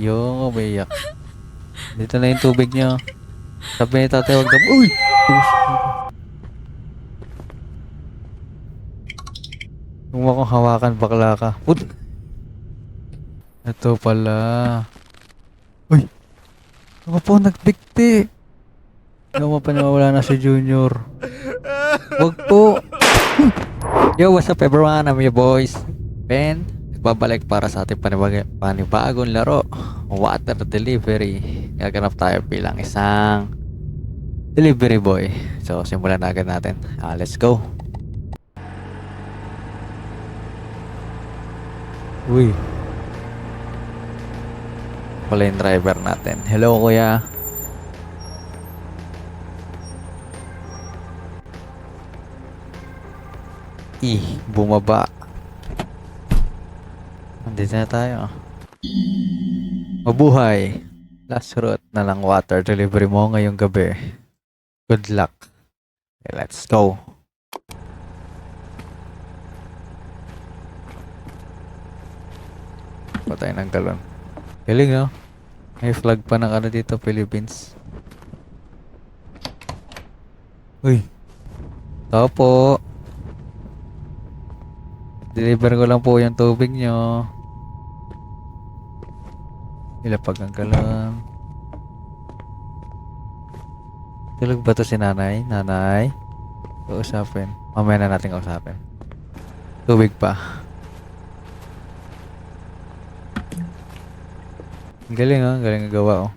Yung umiiyak. Dito na yung tubig niyo. Sabi ni tatay, wag na. Uy! Kung mo akong hawakan, bakla ka. Put! Ito pala. Uy! Ako po, nagbigti. Ano mo pa nawawala na si Junior? Wag po! Yo, what's up everyone? I'm your boys. Ben, nagbabalik para sa ating panibagong laro. Water delivery. Gaganap tayo bilang isang delivery boy. So, simulan na agad natin. Let's go. Uy. Pala yung driver natin. Hello, kuya. Bumaba. Nandito na tayo. Mabuhay. Last route na lang water delivery mo ngayong gabi. Good luck. Okay, let's go. Patay ng galon. Galing, no? May flag pa ng ano dito, Philippines. Uy. Tao po. Deliver ko lang po yung tubig nyo. Ilapag ang galon. Tulog ba to si nanay? Nanay? Kausapin. Mamaya na natin kausapin. Tubig pa. Ang galing, oh. Ang galing ang gawa, oh.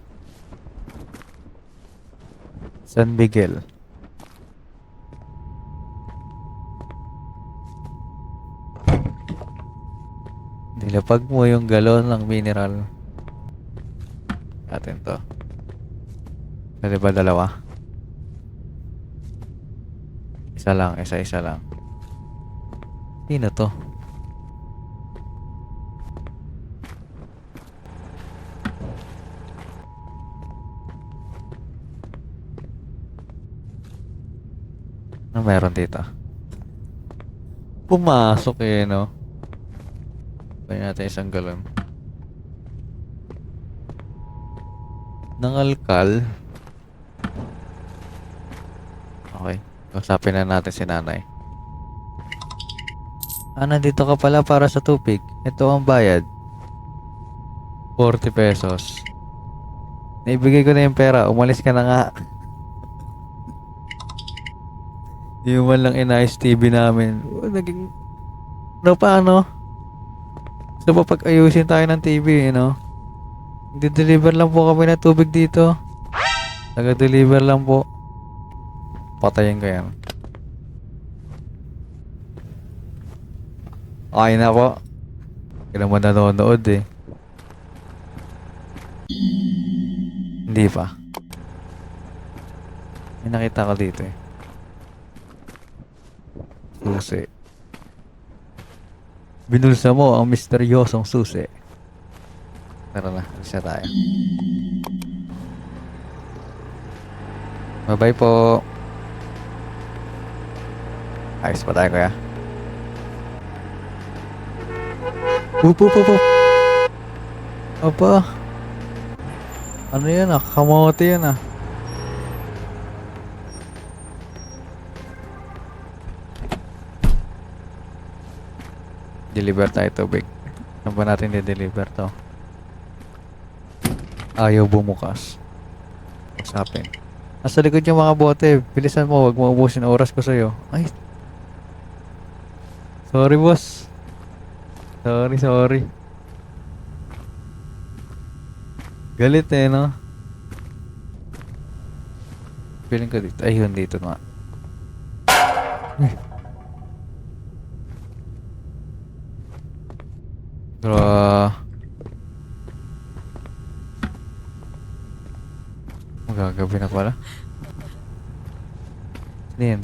San Miguel. Nilapag mo yung galon ng mineral. Atin to. Pwede ba dalawa? Isa lang, isa lang. Sino to? Ano meron dito? Pumasok eh, no? Kaya natin isang galon. Nangalkal. Okay. Usapin na natin si nanay. Nandito ka pala para sa tubig. Ito ang bayad. 40 pesos. Naibigay ko na yung pera. Umalis ka na nga. Di mo man lang inayos TV namin. Naging... Ano pa, ano? So, papag-ayusin tayo ng TV, you know? Di-deliver lang po kami ng tubig dito. Taga-deliver lang po. Patayin ko yan. Okay na po. Hindi naman nanonood eh. Hindi pa. May nakita ko dito eh. Susi. Binulsa mo ang misteryosong susi. Tara na, isa tayo. Bye-bye po. Ayos pa tayo, kuya. Upo. Apa? Ano yan ah? Kamote yan ah. Deliver tayo tubig. Saan ba natin di-deliver to? Ayaw bumukas. Usapin. Nasa likod yung mga bote. Bilisan mo. Huwag mo ubusin oras ko sa'yo. Ay. Sorry, boss. Sorry. Galit eh, no? Feeling ko dito. Ayun, dito nga. Magagabi na pala. Yan.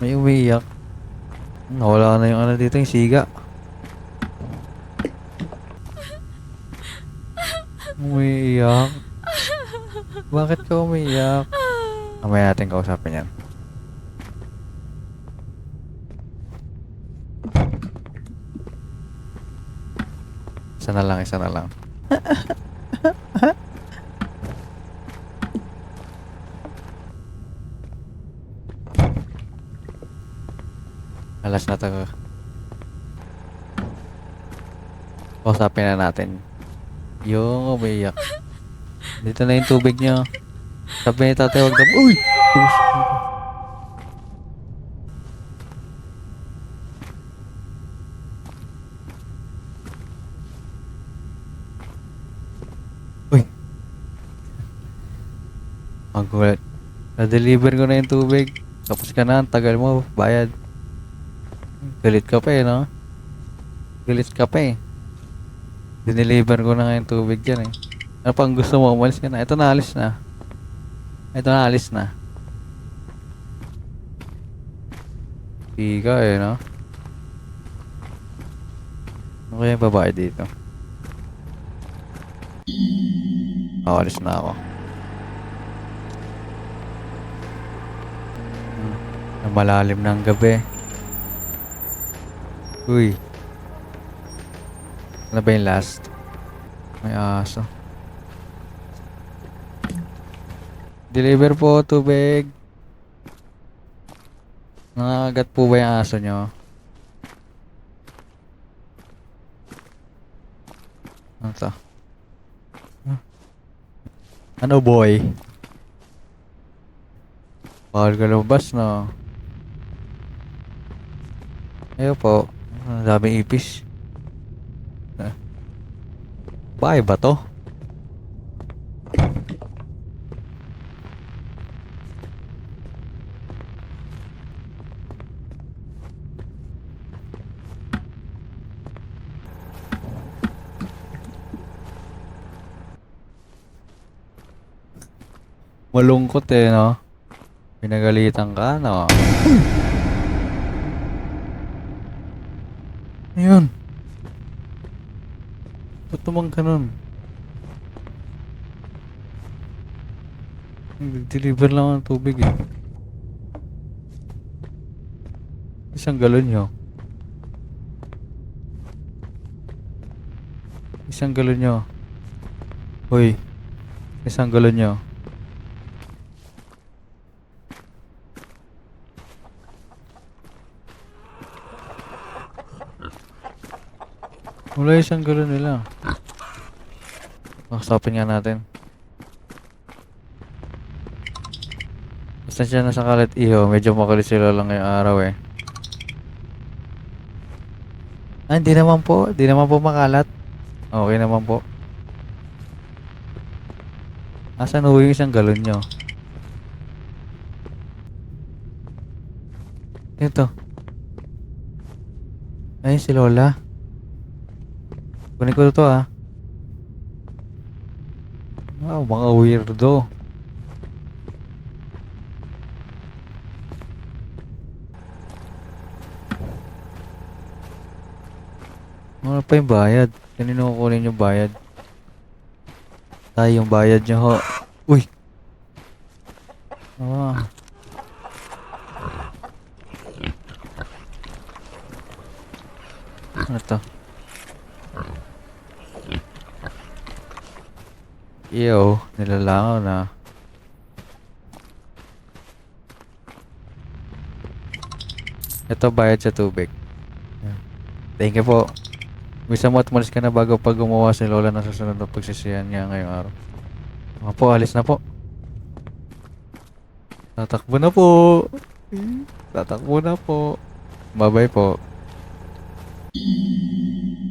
May umiiyak. Nawala na yung ano dito, yung siga. Umiiyak. Bakit ka umiiyak? Mamaya natin kausapin yan. Isa na lang, isa na lang. Alas na to. Kausapin na natin. Yung umiyak. Dito na yung tubig niyo. Sabi ni tatay, wag na. Uy! Uy! Ang gulat. Na-deliver ko na yung tubig. Tapos ka na, ang tagal mo. Bayad. Galit ka pa eh, no? Galit ka pa eh. Dineliver ko na nga yung tubig dyan eh. Ano pang gusto mo? Umalis ka na. Ito na, alis na. Ito na, alis na. Ika eh, no? Ano kaya yung babae dito? Alis na ako. Ang malalim ng gabi. Uy. Ano ba yung last? May aso. Deliver po tubig. Nangangagat po ba yung aso nyo? Ano to? Ano boy? Bawal ka lumabas, no? Ayaw po. Ang daming ipis. Bahay ba to? Malungkot eh, no? Pinagalitan ka, no? Ayun. Ba't naman ka nun? Nag-deliver lang ng tubig eh. Isang galon nyo. Isang galon nyo. Hoy. Isang galon nyo. Wala isang galon nila. Makasapin nga natin. Basta siya nasa kalat iho. Medyo makulit sila lang ngayong araw eh. Ah, hindi naman po. Hindi naman po makalat. Okay naman po. Asan ho yung isang galon nyo? Ito. Ayun si Lola. Kunin ko to ah. Wow, mga weirdo. Ano pa yung bayad? Kanino kukunin yung bayad? Tayo yung bayad nyo ho. Uy! Ah. Ano to? Iyo, nilalangaw na. Ito bayad sa tubig. Thank you po. Bisa mo at malis ka na bago pag gumawa si Lola ng susunod na pagsisiyan niya ngayong araw. Mga po, alis na po. Tatakbo na po. Tatakbo na po. Bye-bye po.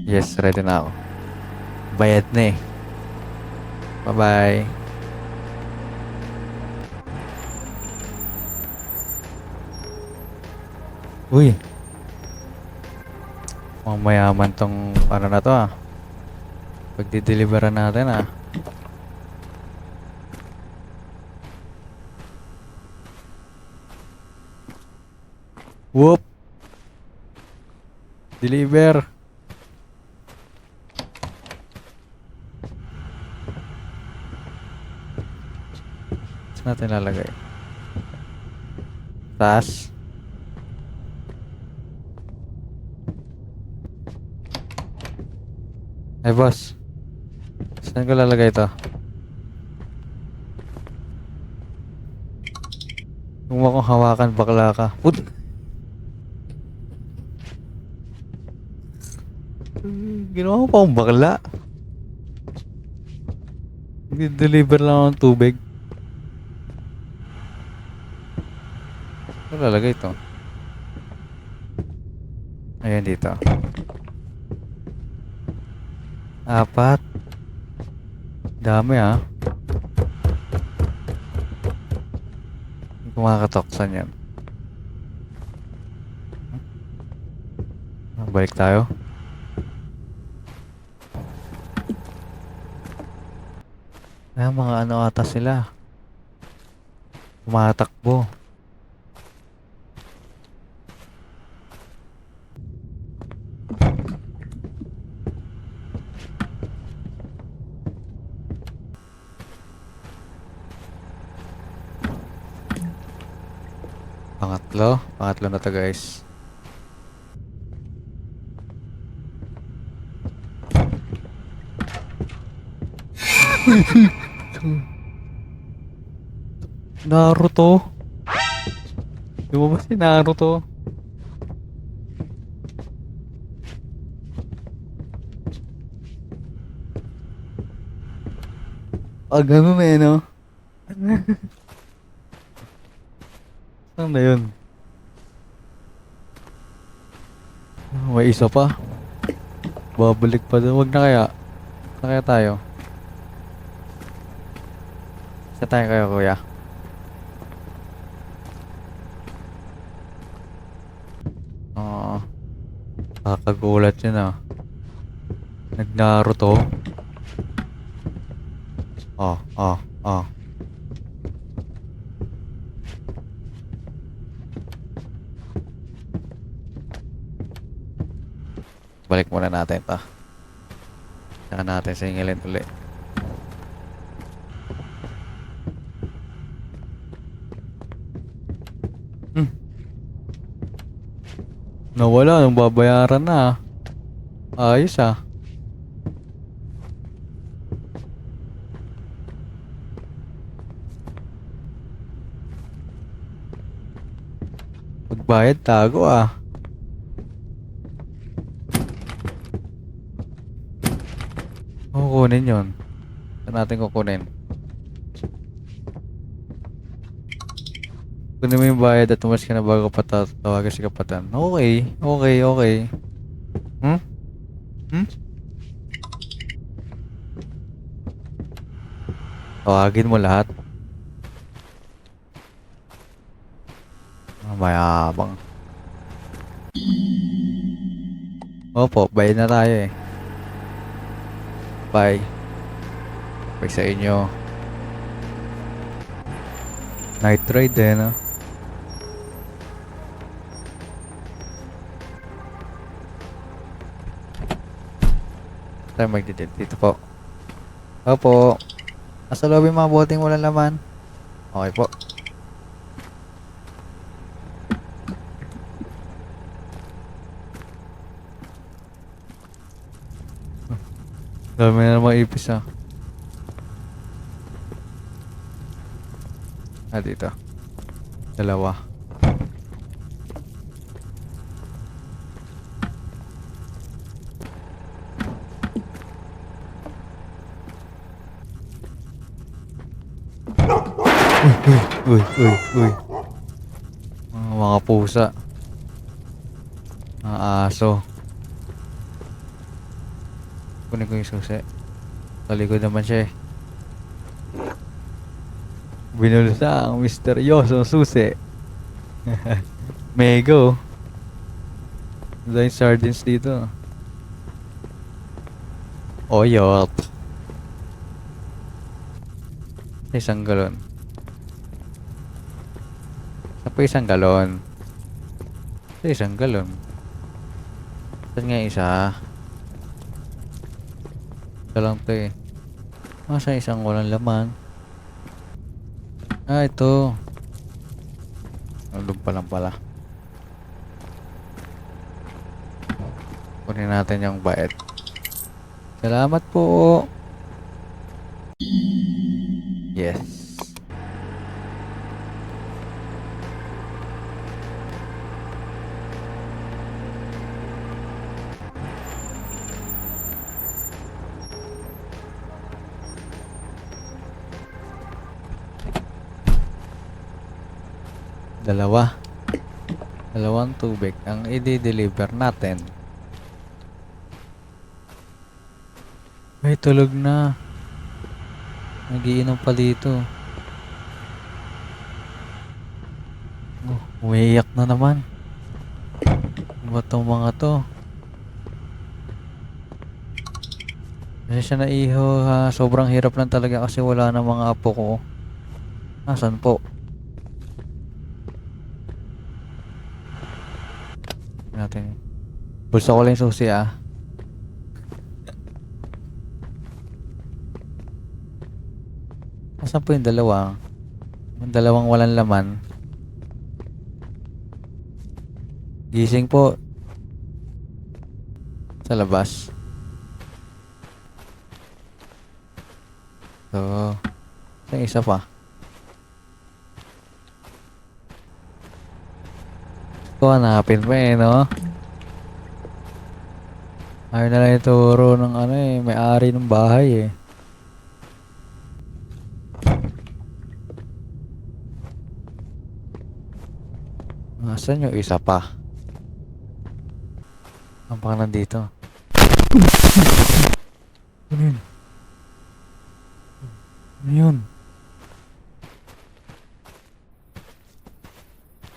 Yes, ready na ako. Bayad na eh. Bye-bye. Uy. Mukhang mayaman tong ano na to ah. Pagdi-deliveran natin ah. Whoop. Deliver. Saan natin lalagay? Taas. Ay, boss. Saan ko lalagay ito? Kung mo akong hawakan, bakla ka. Put! Ginawa mo pa akong bakla. Deliver lang ako ng tubig. Saan ko lalagay ito? Ayan dito. Apat. Dami ah. Hindi ko makakatoksan yan. Balik tayo. Ay, mga ano ata sila. Tumatakbo. Pangatlo na to guys. Naruto. Di ba si Naruto? Ganun eh, no? Saan na yun? May isa pa. Babalik pa doon. Wag na kaya. Saan kaya tayo? Saan tayo kayo, kuya? Oo. Kakagulat yun ah. Nag-Naruto. Oh. Balik muna natin to. Saka natin singilin ulit. Nawala, nung babayaran na. Ayos ah. Pagbayad tago ah. Kukunin yun. Saan natin kukunin? Kunin mo yung bayad at umalis ka na bago pa tawagan si kapatan. Okay. Hmm? Tawagin mo lahat. Mayabang. Opo, bayad na tayo eh. Bye. Bye sa inyo. Night ride eh, no? Tayo magdidit dito po. Opo. Nasa lobby mga boteng walang laman. Okay po. Dami na naman ipis ah. Dito. Dalawa. Uy. Mga pusa. Mga aso. Kunin ko yung susi. Talikod naman siya eh. Binulsa ang misteryosong susi. Mego. Wala yung sardines dito. Oyot. Isang galon. Saan pa isang galon? Isang galon. Saan nga isa? Ito lang to eh. Masa isang walang laman? Ito. Doon pa lang pala. Kunin natin yung bayad. Salamat po. Yes. Dalawang tubig ang i-deliver natin. May tulog na. Nagiinom pa dito. Oh, umiiyak na naman. Ano ba tong mga to? Kasi siya na iho ha. Sobrang hirap lang talaga kasi wala na mga apo ko. Nasaan po? Natin. Bulsa ko lang yung susi ah. Nasaan po yung dalawa? Yung dalawang walang laman. Gising po. Sa labas. So, yung isa pa. Ito hanapin pa eh, no? Ayaw na lang ituro ng ano eh, may-ari ng bahay eh. Nasaan yung isa pa? Ang pang nandito. Ano yun? Ano yun?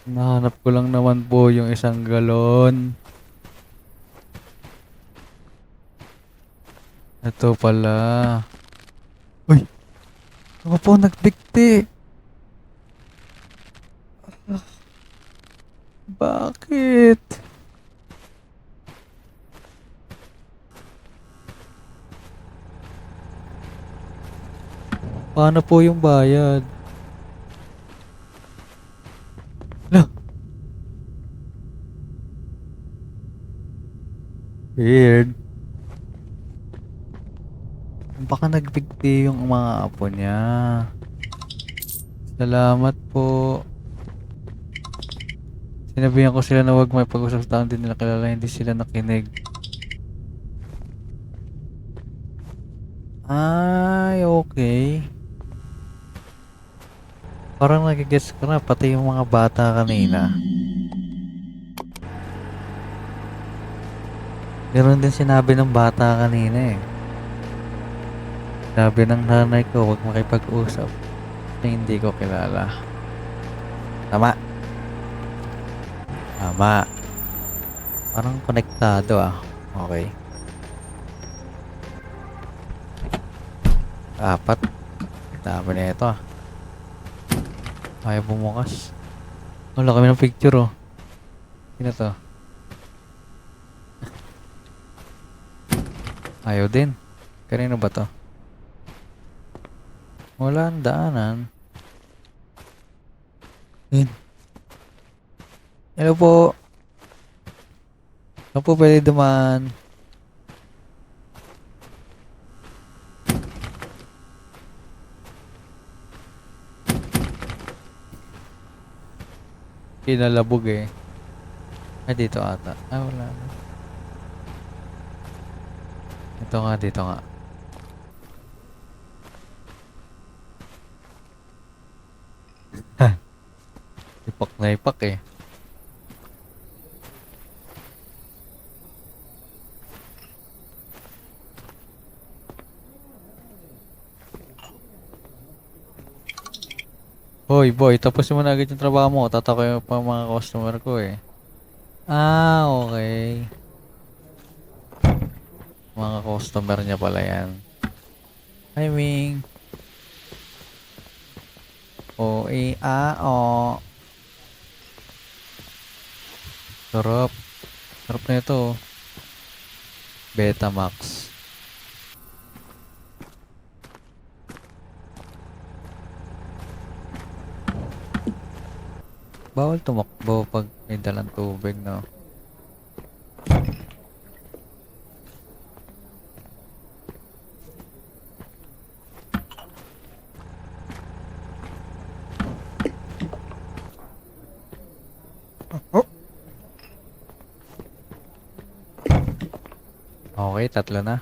Nahanap ko lang naman po yung isang galon. Ito pala. Uy! Ako po nagbigti. Bakit? Paano po yung bayad? Lah! Weird. Baka nagbigti yung mga apo niya. Salamat po. Sinabihan ko sila na huwag may pag-usap sa taong din nila kilala, hindi sila nakinig. Ay, okay. Parang nagigets ko na, pati yung mga bata kanina. Meron din sinabi ng bata kanina eh. Sabi ng nanay ko, huwag makipag-usap na hindi ko kilala. Tama. Tama. Parang konektado ah. Okay. Apat. Dami na ito ah. Ayaw bumukas. Wala kami ng picture oh. Sino to? Ayaw din. Kanino ba to? Wala ang daanan. Yun. Hello po. Ano po pwede dumaan? Pinalabog eh. Ay, dito ata. Ah, wala na. Ito nga, dito nga. Ipak na ipak eh. Hoy boy, tapos mo na agad yung trabaho mo. Tatakoy pa mga customer ko eh. Ah, okay. Mga customer niya pala yan. Hi Ming. O, o. Sarap. Sarap na ito. Betamax. Bawal tumakbo pag may dalang tubig, no? Okay, tatlo na.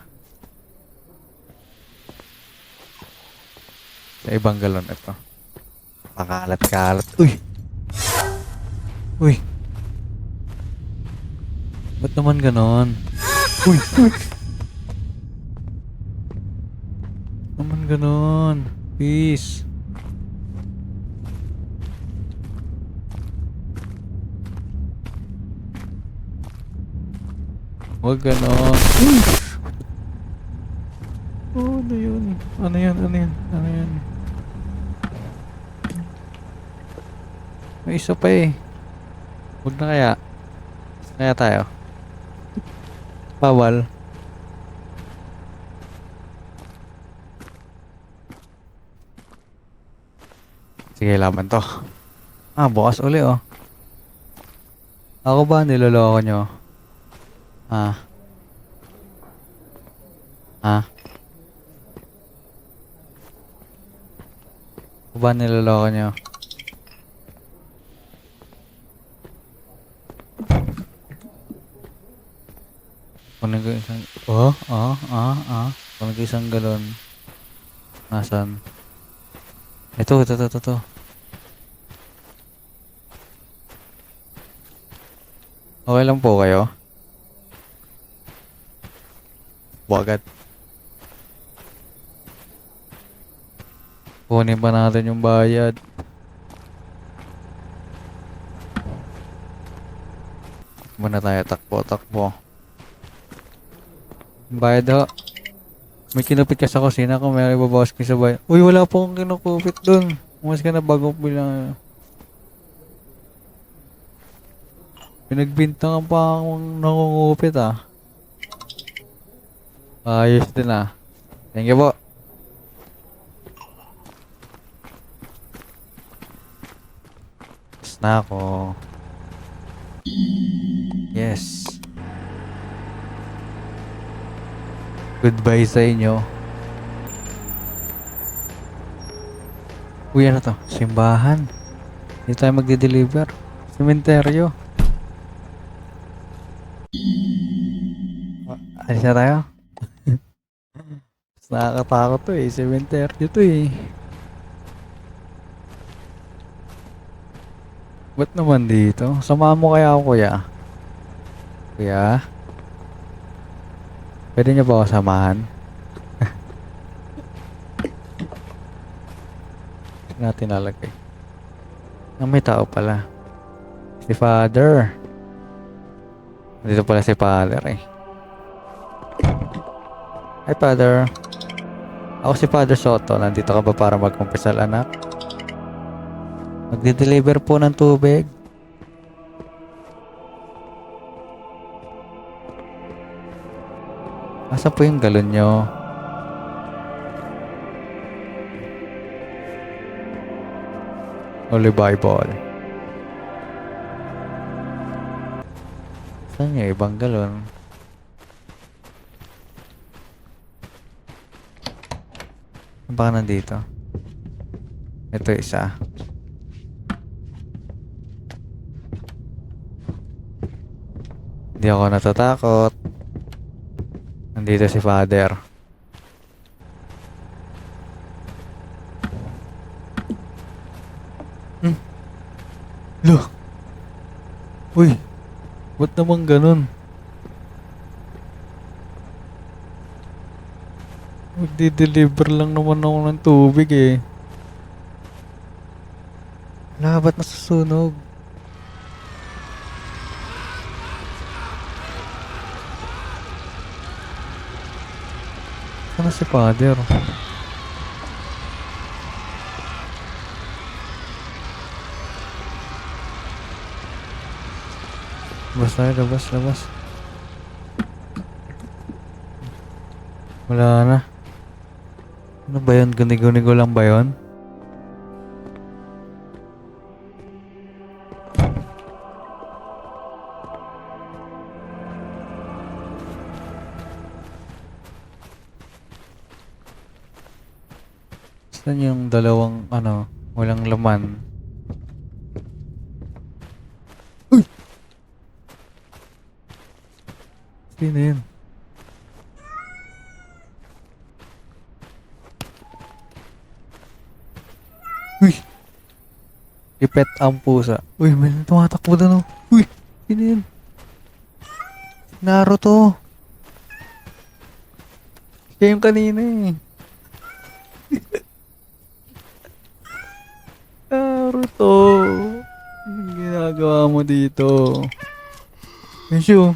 Sa ibang galon ito. Pakalat-kalat. Uy! Uy! Ba't naman ganon? Uy! Uy! Naman ganon. Peace. Huwag ganon. Uy! Oh, ano yun? Ano yun? Ano yun? Ano yun? May isa pa eh. Huwag na kaya. Kaya tayo. Bawal. Sige, laban to. Ah, bukas uli oh. Ako ba niloloko nyo? Ah. Ah. Ako ba niloloko nyo? Kunin ko isang... Kunin ko isang galon. Nasaan? Ito. Okay lang po kayo? Agad. Kunin pa natin yung bayad. Muna tayo, takbo. Bayad ho. May kinupit ka sa kusina kung may ibabawas ka sa bayad. Uy, wala po akong kinukupit dun. Umas ka na bago bilang... Pinagbintangan pa akong nakungupit ah. Ayos din ah. Thank you po. Tapos na ako. Yes. Goodbye sa inyo. Uy, ano to? Simbahan. Hindi tayo magde-deliver. Sementeryo. Alis na tayo. Nakakatakot to eh. Sementeryo to eh. Ba't naman dito? Samahan mo kaya ako, kuya? Kuya? Pwede niyo ba ako samahan? Saan natin nalagay? May tao pala. Si Father. Dito pala si Father eh. Hi Father. Ako si Father Soto. Nandito ka ba para magkumpisal anak? Magde-deliver po ng tubig. Asa po yung galon nyo? Holy Bible. Saan yung ibang galon? Baka nandito. Ito isa. Hindi ako natatakot. Nandito si Father. Loh. Uy. Ba't naman ganun? Magdi-deliver lang naman ako ng tubig eh. Wala, ba't nasusunog? Sana si Father? Labas tayo, labas. Wala na. Ano ba yun? Gunigo-nigo lang ba yun? Saan yung dalawang walang laman? Uy! Sino yun? Uy! Ipet ang pusa. Uy, may tumatakbo doon oh. Uy! Sino yun? Naruto. Siya yung kanina eh. Naruto. Anong ginagawa mo dito? Yun siya oh.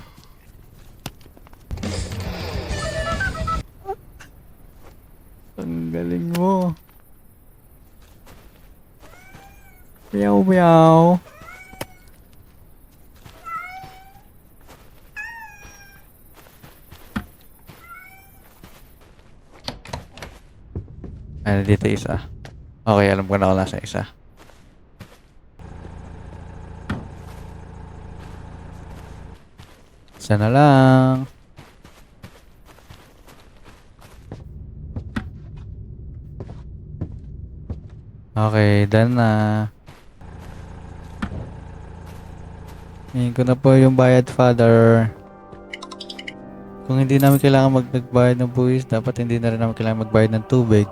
Ang galing mo. Meow meow. Ano dito isa? Okay, alam ko na ako nasa isa. Isa na lang. Okay, done na. Hingin ko na po yung bayad, Father. Kung hindi namin kailangan magbayad ng buwis, dapat hindi na rin namin kailangan magbayad ng tubig.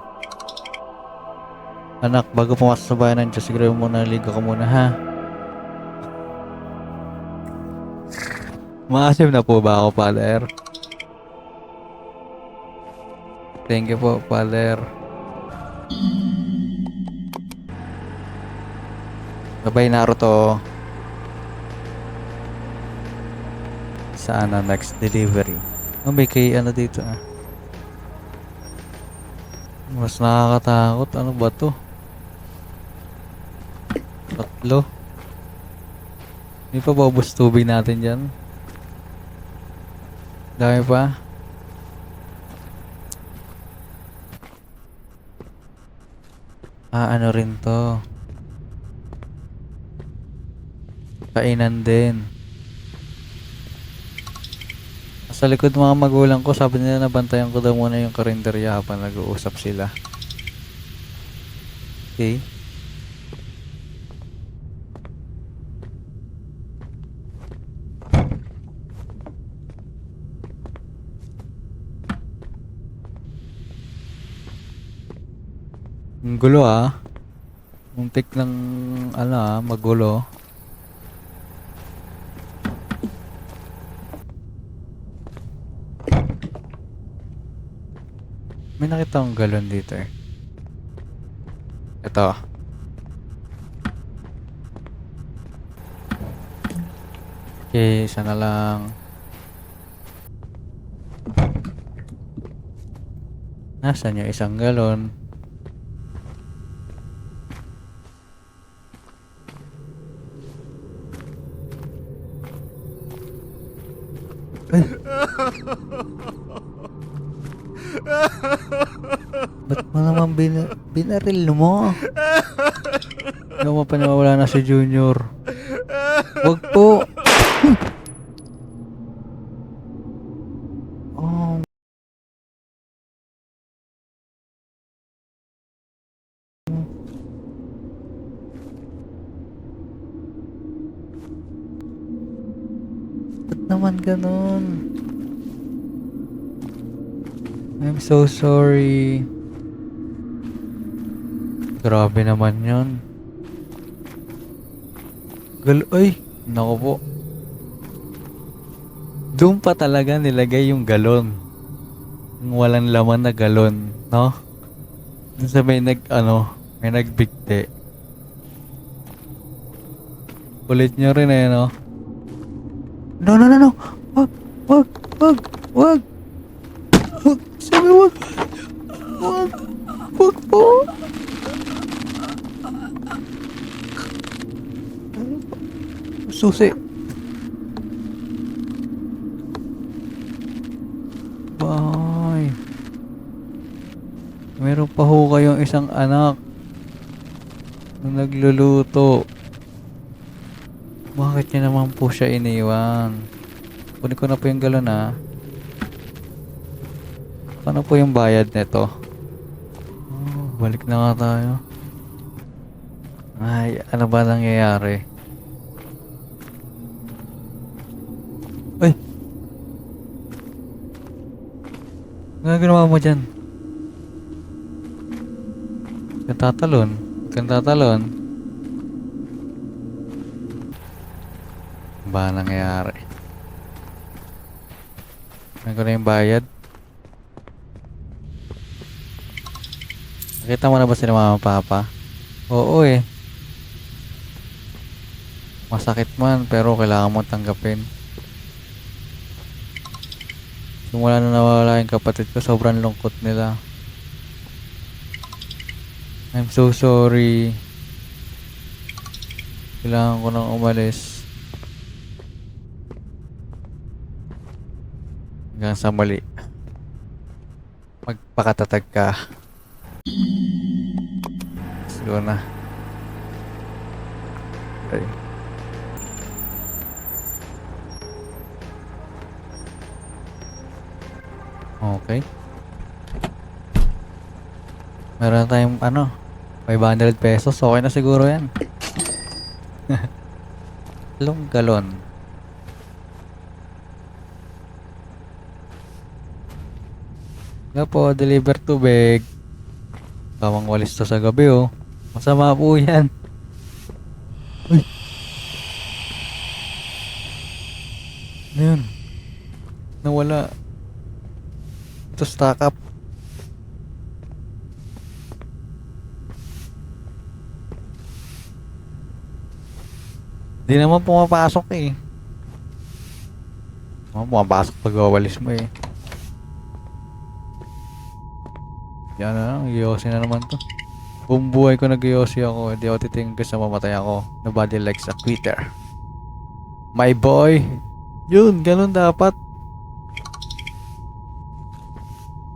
Anak, bago pumasok sa bayan ng Diyos, siguro muna ligo ka muna, ha? Maasim na po ba ako, Father? Thank you po, Father. Bye-bye, Naruto. Saan na next delivery? Oh, may kay ano dito ah. Mas nakakatakot. Ano ba to? Tatlo. Hindi pa babos tubig natin dyan. Dami pa. Ah, ano rin to. Kainan din. Sa likod mga magulang ko, sabi nila nabantayan ko daw muna yung karinderya habang nag-uusap sila. Okay. Ang gulo ah. Muntik ng ano ah, magulo. May nakita akong galon dito eh. Ito. Okay, isa na lang. Nasaan yung isang galon? Ay! Ba't mo naman binaril mo? Hindi mo pa nawawala na si Junior. Wag po! Oh. Ba't naman ganun? I'm so sorry. Grabe naman yun. Ay! Naku po. Doon pa talaga nilagay yung galon. Yung walang laman na galon. No? Doon sa may may nagbigti. Kulit nyo rin eh, no? No, no, no, no! Wag! Wag! Wag! Wag! Wag! Sabi wag! Wag! Wag po! Susi! Bye! Meron pa ho kayong isang anak na nagluluto. Bakit niya naman po siya iniwan? Kunin ko na po yung galon ha. Paano po yung bayad nito? Oh, balik na nga tayo. Ay, ano ba nangyayari? Ay! Ano ginawa mo dyan? Natatalon. kang tatalon. Ano ba nangyayari? Ano ko na yung bayad? Nakita mo na ba sila mama papa? Oo eh. Masakit man pero kailangan mo tanggapin. Simula na nawala yung kapatid ko, sobrang lungkot nila. I'm so sorry. Kailangan ko nang umalis. Hanggang sa mali. Magpakatatag ka. Siguro na. Okay. Okay. Meron tayong 500 pesos. Okay na siguro yan. Long galon. Nga po, deliver tubig. Bawang walis to sa gabi oh. Masama po yan. Uy. Ano yun? Nawala. Ito stock up. Di naman pumapasok eh. Pumapasok pag wawalis mo eh. Yan na lang, Yossi na naman to. Buong buhay ko nag-Yossi ako, hindi ako titingin kasi mamatay ako. Nobody likes a quitter. My boy! Yun, ganun dapat.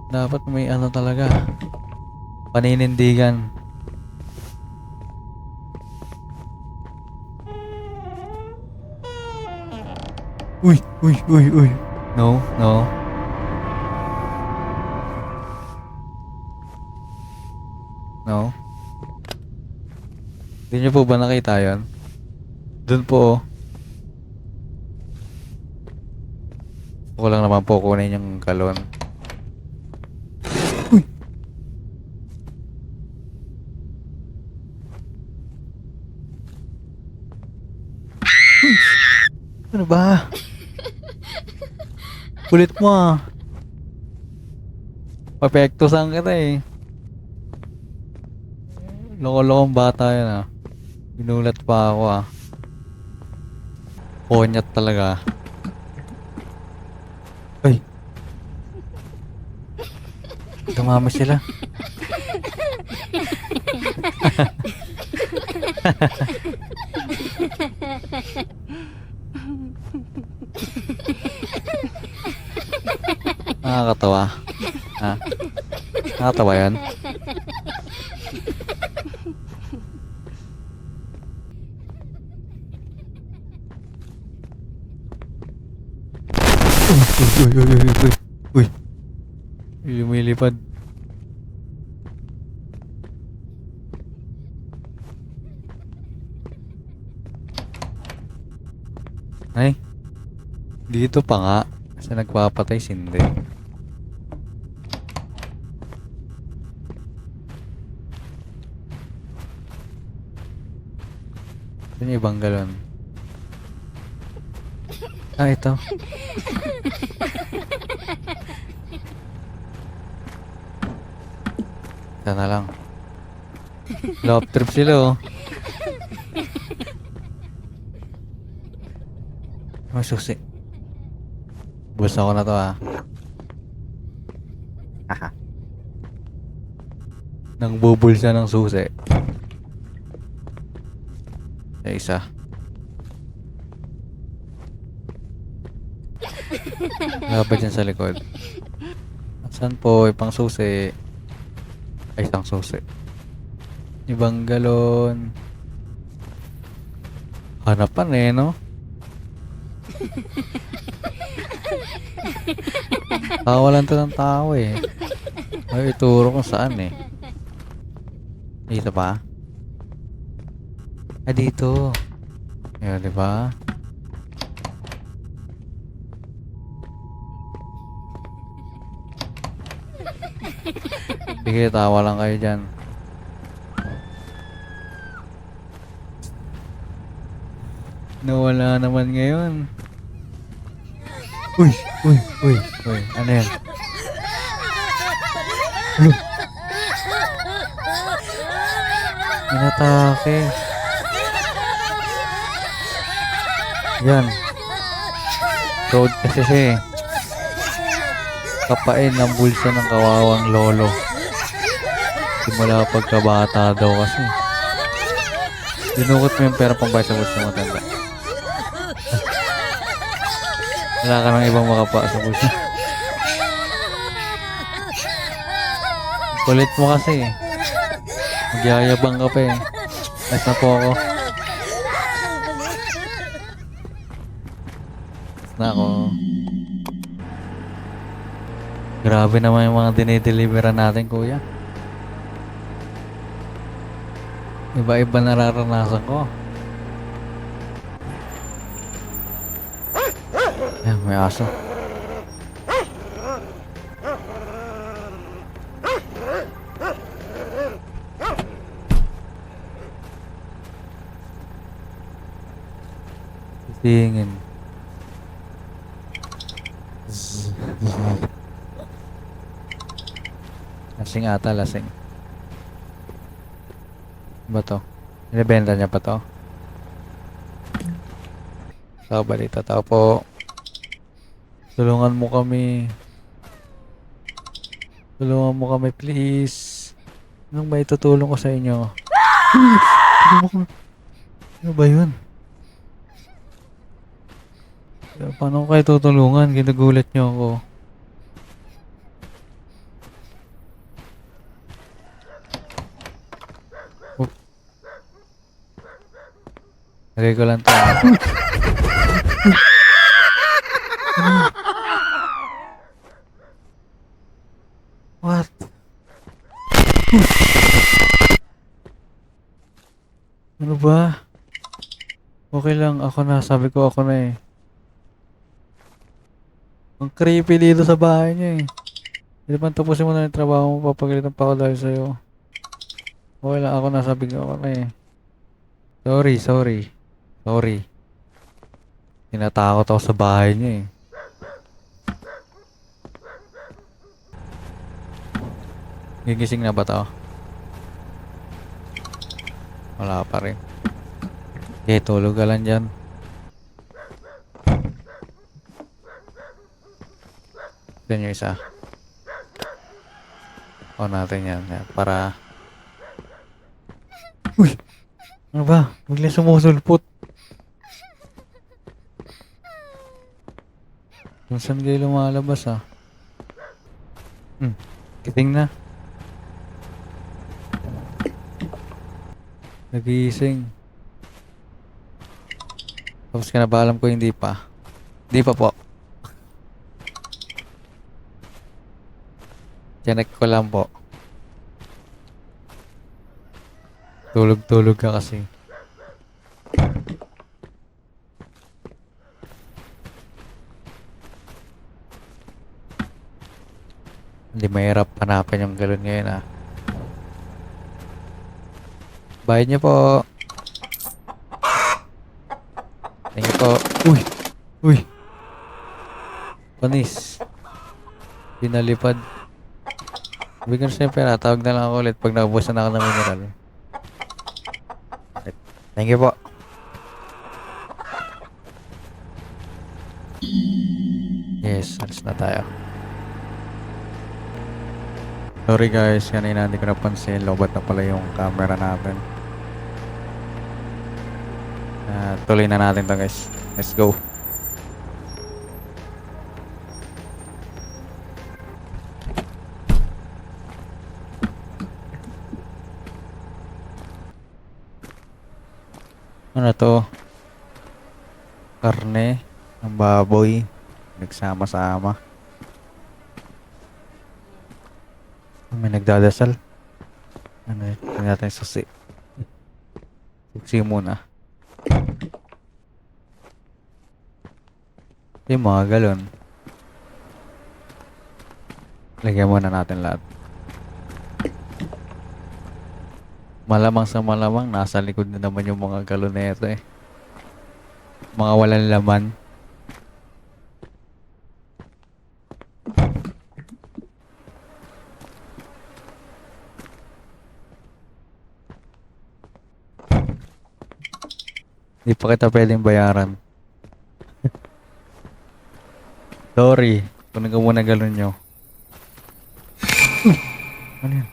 Dapat may talaga. Paninindigan. Uy, uy, uy, uy. No, no. No. Hindi niyo po ba nakita yun? Doon po oh. Ako lang naman po kunin yung galon. Uy! Uy! Ano ba? Kulit mo ah. Papektusan kita eh. Loko-lokong bata yan ah. Binulat pa ako ah. Konyat talaga. Ay. Dumami sila. Nakakatawa. Ha? Nakakatawa yan? Uy, uy, uy, uy, uy, uy. Lumilipad. Ay. Dito pa nga. Kasi nagpapatay sindi. Ito yung ibang galon. Ah, ito. Ito na lang. Love trip sila oh. May susi. Busa ko na to ah. Haha. Nang bubulsa ng susi. Sa isa. Dapat dyan sa likod. Saan po? Ipang susi. Ay, isang susi. Ibang galon. Hanapan eh, no? Tawalan to ng tao eh. Ay, ituro kung saan eh. Dito ba? Ah, dito. Ayan, di ba? Sige, tawa lang kayo dyan. Nawala naman ngayon. Uy! Uy! Uy! Uy! Ano yan? Ulo! Inatake. Yan. Road kasi siya eh. Kapain ng bulsa ng kawawang lolo. Simula pagkabata daw kasi. Dinukot mo yung pera pang bayad sa bulsa ng matanda. Wala ka ng ibang makapa sa bulsa. Kulit mo kasi eh. Magyayabang ka pa eh. Nice na po ako. Nice na ako. Grabe naman yung mga dinideliveran natin, kuya. Iba-iba nararanasan ko. Ayan, may aso. Tingin. Lasing ata, lasing. Ba to? Inibenta niya pa to? Tao balita, tao po. Tulungan mo kami. Tulungan mo kami, please. Anong ba itutulong ko sa inyo? Ano ba yun? Paano ko kayo tutulungan? Ginagulat niyo ako. Oh. Lagay ko lang to. What? Ano ba? Okay lang. Ako na. Sabi ko ako na eh. Ang creepy dito sa bahay niya eh. Hindi pa tapusin mo na yung trabaho mo, papagalitan pa ako dahil sa'yo. Okay lang, ako nasabi ko ako na eh. Sorry. Tinatakot ako sa bahay niya eh. Gigising na ba tao? Wala pa rin. Okay, tulog ka lang dyan. Yan yung isa. O natin yan. Para... Uy! Ano ba? Biglang sumusulpot. Kung saan kayo lumalabas ah? Kiting na. Nagising. Tapos ka na ba? Alam ko hindi pa. Hindi pa po. Tiyanek ko lang po. Tulog-tulog ka kasi. Hindi mahirap hanapin yung galon ngayon ah. Bayad niyo po. Thank you po. Uy! Panis. Pinalipad. Bigyan siya yung pera. Tawag na lang ako ulit pag naubusan na ako ng mineral. Thank you po. Yes, alis na tayo. Sorry guys, kanina hindi ko napansin. Lobat na pala yung camera natin. Tuloy na natin to guys. Let's go. Ano to? Karne ng baboy. Nagsama-sama. May nagdadasal. Ano yun? Tingnan natin yung susi. Susi muna. Yung mga galon. Lagyan muna natin lahat. Malamang sa malamang, nasa likod na naman yung mga galon na ito eh. Mga walang laman. Hindi pa kita pwedeng bayaran. Sorry. Kunin ko muna galon nyo. Ano yan?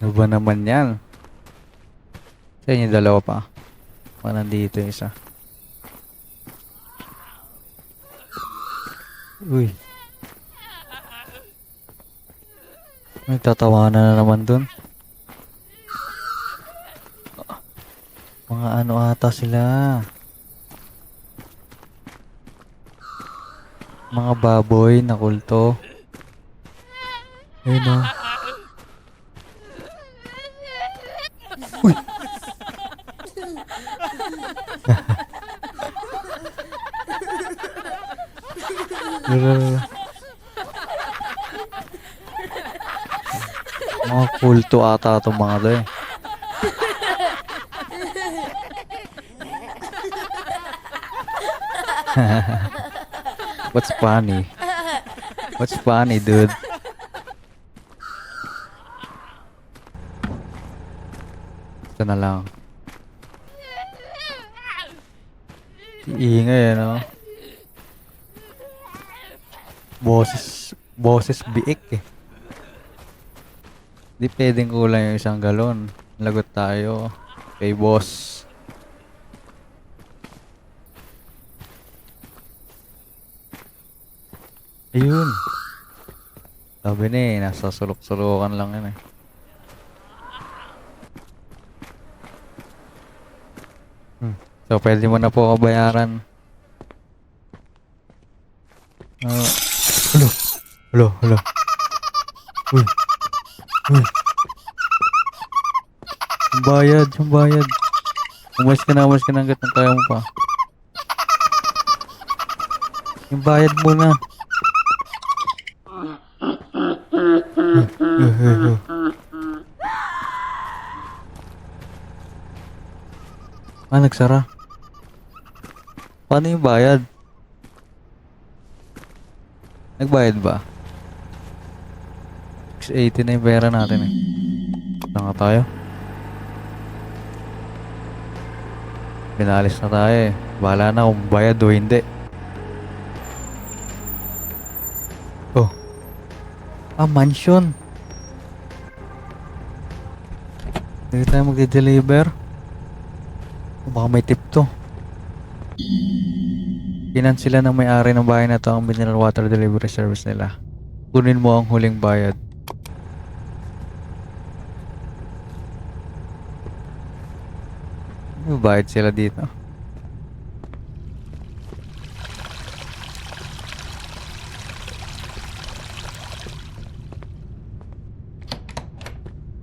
Ano ba naman yan? Sa inyo dalawa pa. Nandito yung isa. Uy. Nagtatawanan na naman dun. Mga ano ata sila. Mga baboy na kulto. Ayun o. Uy! Mga kulto ata itong mga to eh. What's funny? What's funny, dude? Ito na lang. Iingay, no? Boses biik eh. Di pwedeng kulang yung isang galon. Lagot tayo. Kay boss. Ayun. Sabi na eh, nasa sulok-sulukan lang yun eh. So, pwede mo na po ako bayaran. Hello. Uy. Yung bayad. Umalis ka na hanggat ng kaya mo pa. Yung bayad mo na. Nagsara. Paano yung bayad? Nagbayad ba? 680 na yung pera natin eh. Saan nga tayo? Binalis na tayo eh. Bahala na kung bayad o hindi. Oh. Mansion. Hindi tayo magde-deliver. Baka may tip to. Kinan sila ng may-ari ng bahay na to ang mineral water delivery service nila. Kunin mo ang huling bayad. May bayad sila dito.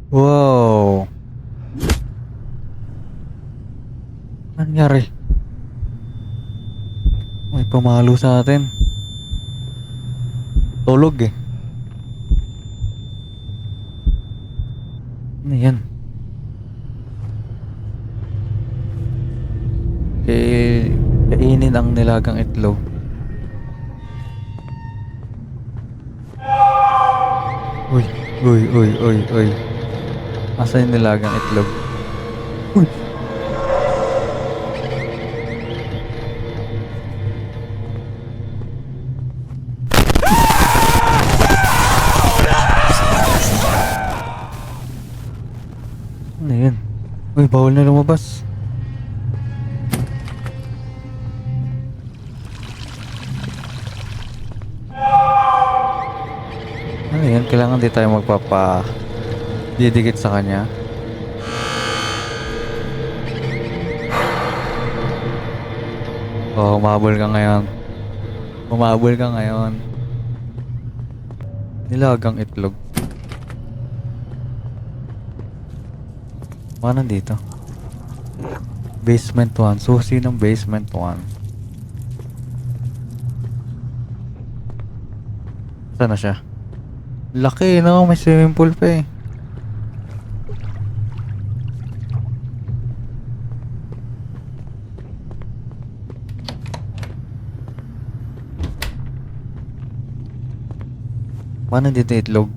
Wow. Ano nangyari? May pumalo sa atin. Tulog eh. Ano yan? Kainin ang nilagang itlog. Uy. Asa yung nilagang itlog? Uy! Ano yun? Uy, bawal na lumabas. Ano yun? Kailangan di tayo didikit sa kanya. Oh, umabol ka ngayon. Nilagang itlog. Ano nandito? Basement 1. Susi ng basement 1. Saan na siya? Laki, no? May swimming pool pa eh. Paano dito itlog?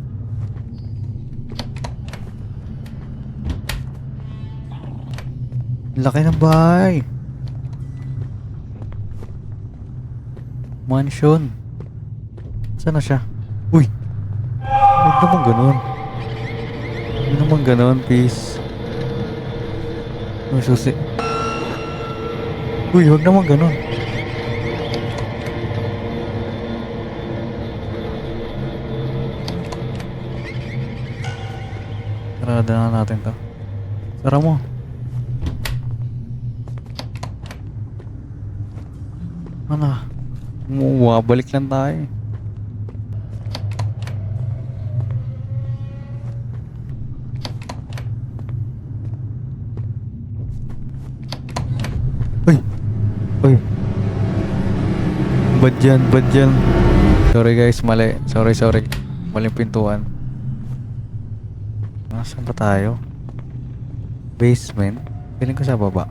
Laki ng bahay. Mansion. Saan na siya? Uy! Huwag naman ganun. Huwag naman ganun, please. Uy, susi. Uy, huwag naman ganun. Sarada na natin to. Sara mo. Ano? Balik lang tayo. Uy! Uy! Bad yan, bad yan. Sorry guys, mali. Sorry. Maling pintuan. Nasaan ba tayo? Basement? Feeling ko sa baba.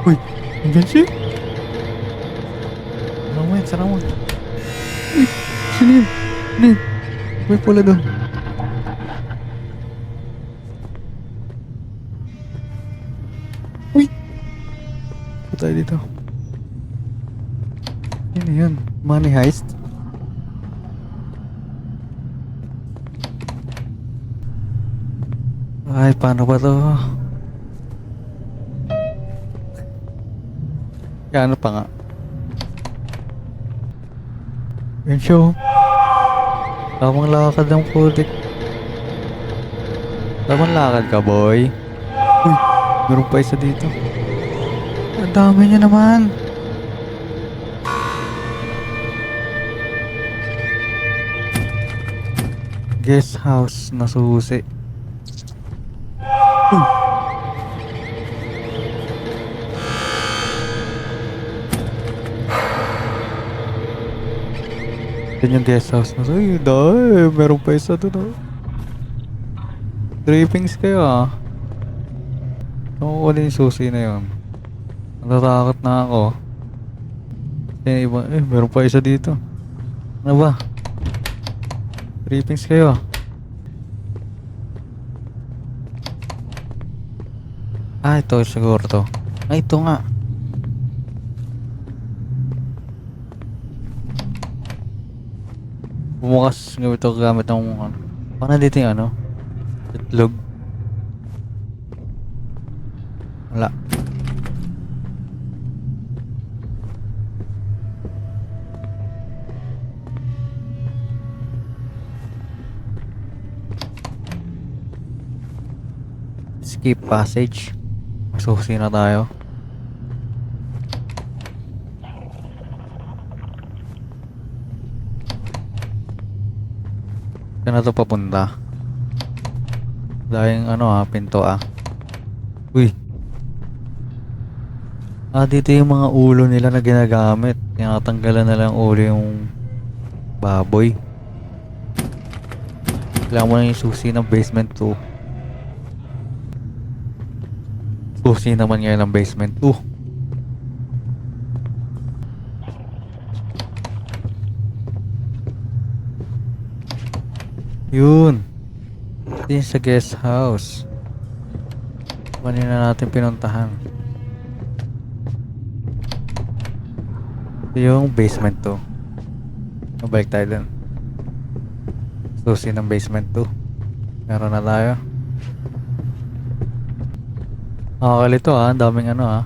Uy! Nandiyan siya? Sara mo. Uy! Sino yun? Ano yun? May pula doon. Uy! Ano tayo dito? Ano yun? Money heist? Ay, paano ba to? Ano pa nga? Yan siya. Tamang lakad ng putik. Tamang lakad ka, boy. Uy, meron pa isa dito. Ang dami niya naman. Guest house na susi. Uy. Yan yung guest house na. Uy, dahil. Meron pa isa doon. Drippings kayo ah. Saan ko yung susi na yun? Natatakot na ako. Yan iba. Meron pa isa dito. Ano ba? Drippings kayo ah. Ito siguro to. Ito nga. Bumukas nga ito gamit ng ano. Paano dito yung ano? Itlog. Wala. Skip passage. Masusi na tayo. Saan na to papunta? Dahil ano pinto Uy. Dito yung mga ulo nila na ginagamit. Tinatanggalan na lang ulo yung baboy. Kailangan mo na yung susi ng basement 2. Susi naman ngayon ng basement 2. Yun. Ito yung sa guest house. Kanina natin pinuntahan. Ito yung basement 2. Mabalik tayo dun. Susi ng basement 2. Meron na tayo. Nakakalito ang daming ano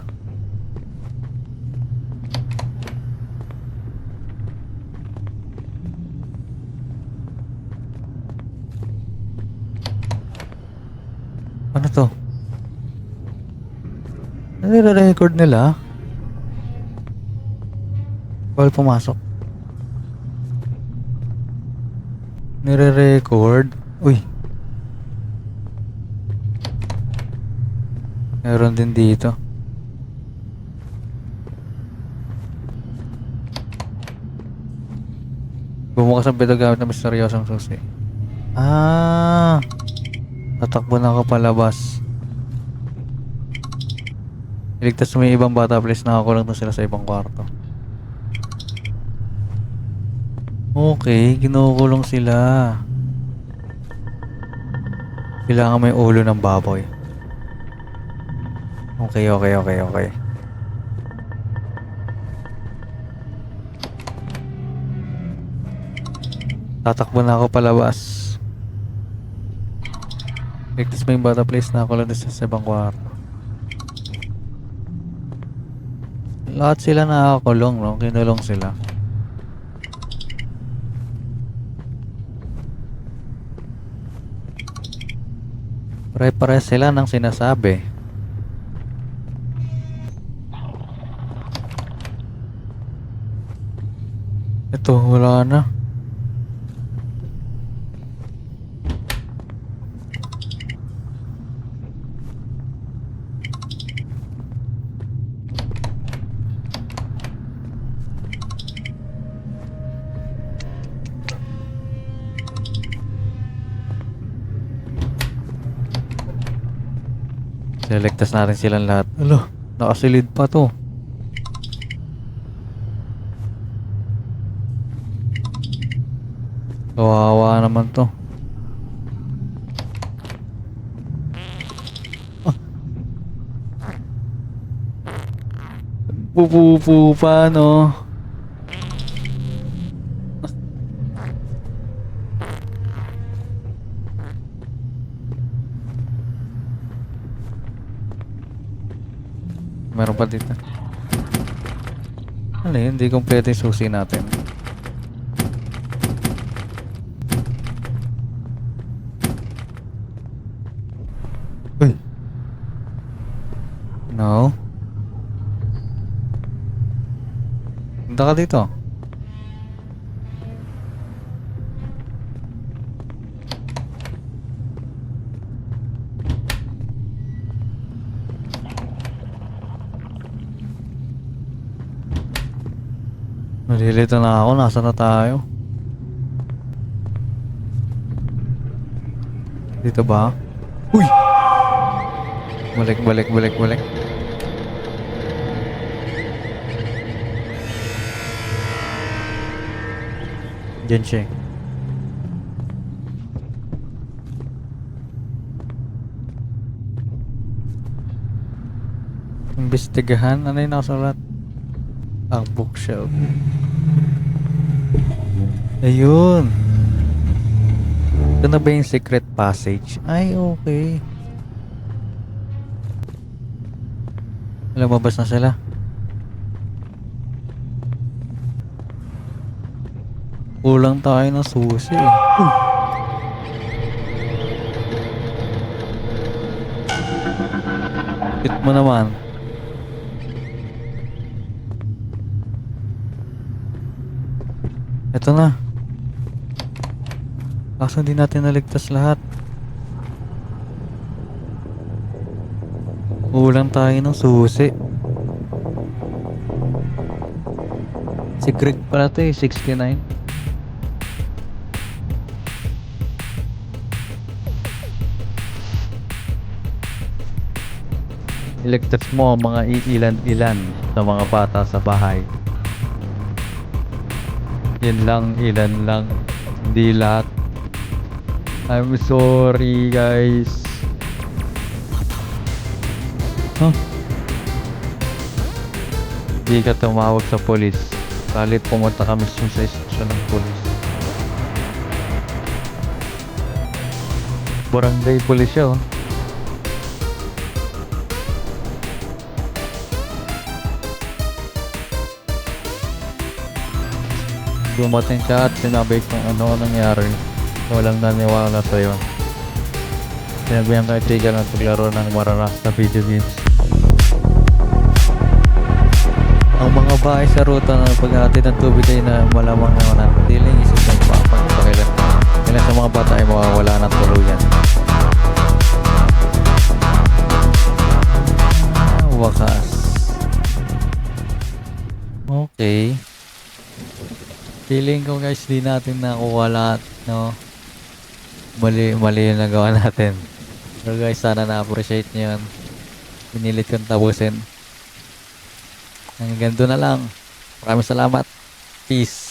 Ano to? Ano nire-record nila? Bawal pumasok. Nire-record? Uy. Meron din dito. Bumukas ang pito gamit ng misteryosong susi. Tatakbo na ako palabas. Iligtas mo yung ibang bata, please. Nakakulong na sila sa ibang kwarto. Okay, kinukulong sila. Kailangan may ulo ng baboy. Okay, okay, okay, okay. Tatakbo na ako palabas. Ligtas mo yung bata, please. Nakakulong na sa ibang kwarto. Lahat sila nakakulong, no? Kinulong sila. Pare-pare sila ng sinasabi. Ito, wala na. Selectas natin silang lahat. Alo, nakasilid pa to. Kawawa naman to. Pupupu pa, no? Meron pa dito. Ano yun? Hindi kompleto yung susi natin. Uy. No. Punta ka dito. Nalilito na ako. Nasaan na tayo? Dito ba? Uy! Balik, balik, balik, balik. Diyan siya. Imbestigahan? Ano yung nakasulat? Ang bookshelf. Ayun. Ito na ba yung secret passage? Ay, okay. Lumabas na sila. Kulang tayo ng susi eh. Hit mo naman. Ito na. Kaso hindi natin naligtas lahat. Kulang tayo ng susi. Si Greg pala to eh, 69. Iligtas mo ang mga ilan-ilan sa mga bata sa bahay. Yan lang, ilan lang. Hindi lahat. I'm sorry guys. Huh? Hindi ka tumawag sa polis. Kalit pumunta kami sa istasyon ng polis. Barangay polis siya oh. Dumating siya at sinabi kung ano nangyari. Walang naniwala sa'yo. Sinabihan kay Tigger na paglaro ng maranas na video games. Ang mga bahay sa ruta na paghati ng tubig ay na malamang naman ang tiling isip ng pakilan. Ilan sa mga bata ay mawawala ng tuluyan. Wakas. Okay. Feeling ko guys, di natin nakuha lahat, no? Mali yung nagawa natin. Pero guys, sana na-appreciate nyo yun. Pinilit kong tapusin. Hanggang doon na lang. Maraming salamat. Peace.